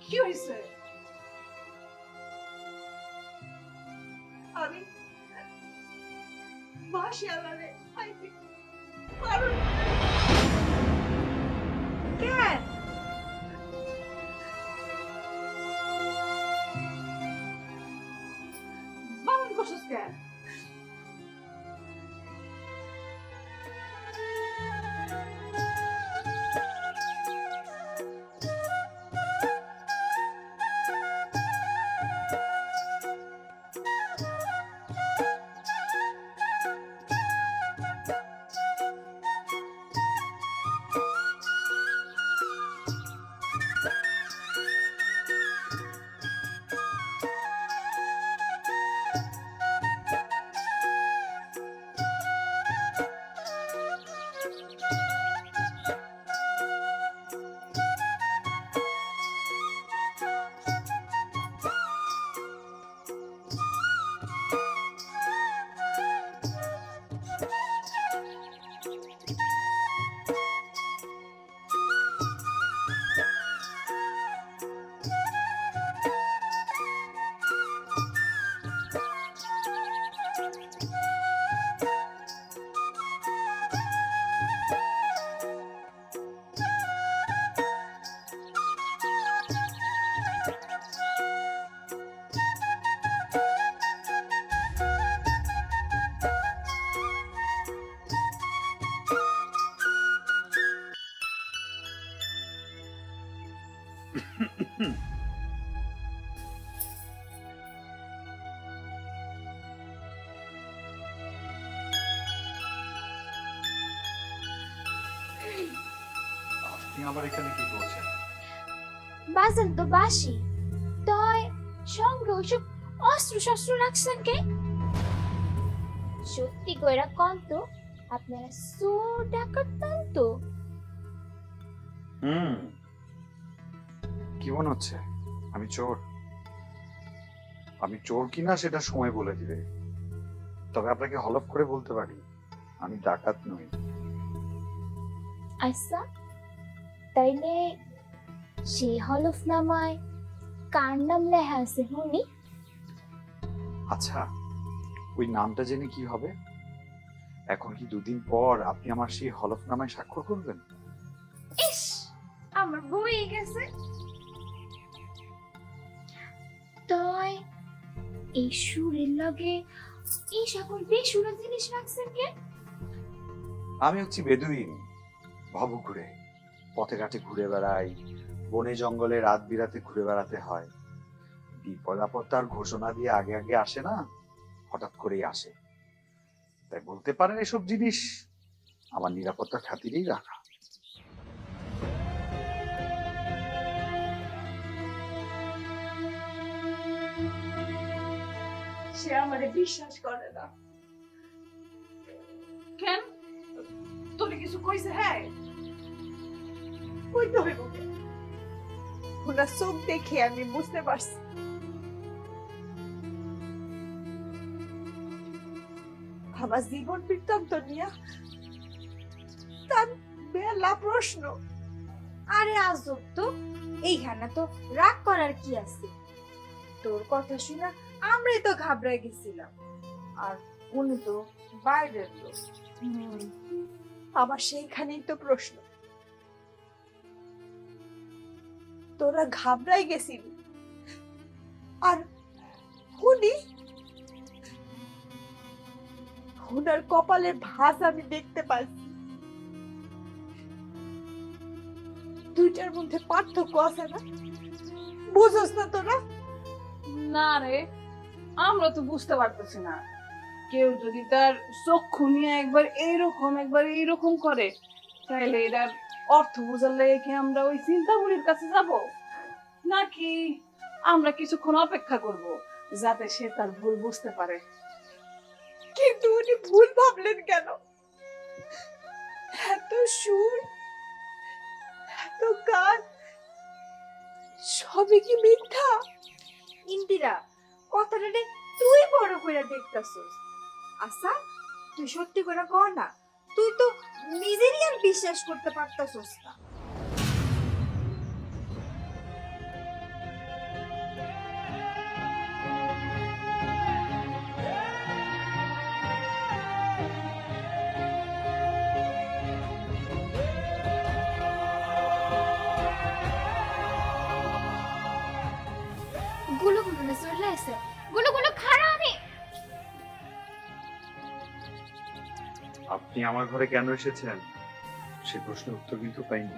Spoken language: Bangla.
কি হয়েছে? আমি বাসি আলারে আইতে পারো না। কেন? বারণ করছিস কেন? আবার এখানে কি করছেন? বাজান তো বাসি, তয় সঙ্গে ওইসব অস্ত্র শস্ত্র রাখছেন কে? সত্যি কইরা কন তো, আপনারা চোর ডাকাত নন তো? কি মনে হচ্ছে আমি চোর? আমি চোর কিনা সেটা সময় বলে দিবে। তবে আপনাকে হলফ করে বলতে পারি আমি ডাকাত নই। আচ্ছা, তাইলে সেই হলফনামায় কার নাম লেখা আছে শুনি? আচ্ছা, ওই নামটা জেনে কি হবে? এখন কি দুদিন পর আপনি আমার সেই হলফনামায় স্বাক্ষর করবেন? ইস, আমার বই গেছে। তয় এই সুরের লগে এই সকল বেসুরা জিনিস রাখছেন কে? আমি হচ্ছি বেদুইন, ভব ঘুরে পথে ঘাটে ঘুরে বেড়াই, বনে জঙ্গলে রাত বিরাতে ঘুরে বেড়াতে হয়। বিপদ আপদ তার ঘোষণা দিয়ে আগে আগে আসে না, হঠাৎ করেই আসে। তাই বলতে পারেন এসব জিনিস আমার নিরাপত্তার খাতিরেই রাখা। সে আমারে বিশ্বাস করে না। কেন? তোরে কিছু কইছে? হ্যাঁ, কইতে হইব কেন? ওনার চোখ দেখে আমি বুঝতে পারছি আমার জীবন বৃত্তান্ত নিয়া তার বেলা প্রশ্ন। আরে আজব তো, এইখানে তো রাগ করার কি আছে? তোর কথা শুনে আমরাই তো ঘাবড়ে গেছিলাম, আর উনি তো বাইরের লোক। আমার সেইখানেই তো প্রশ্ন, তোরা ঘাবড়াই গেছিলি আর উনি, ওনার কপালের ভাঁজ আমি দেখতে পাচ্ছি। দুইটার মধ্যে পার্থক্য আছে না? বুঝোস না তোরা? না রে, আমরা তো বুঝতে পারতেছি না। কেউ যদি তার চক্ষু নিয়ে একবার এইরকম করে, তাহলে এটার অর্থ বোঝার লেগে কি আমরা ওই চিন্তামণির কাছে যাব, নাকি আমরা কিছুক্ষণ অপেক্ষা করব যাতে সে তার ভুল বুঝতে পারে? কিন্তু উনি ভুল ভাবলেন কেন? এত সুর, এত গান, সবই কি মিথ্যা? ইন্দিরা, কথাটা তুই বড় করে দেখতাছস। আচ্ছা, তুই সত্যি করে কর না, তুই তো নিজেরই আর বিশ্বাস করতে পারতাছস না। গুলো গুলো না চলে আসে গুলো গুলো খারাপ আমি আপনি আমার ঘরে কেন এসেছেন সে প্রশ্নের উত্তর কিন্তু পাইনি।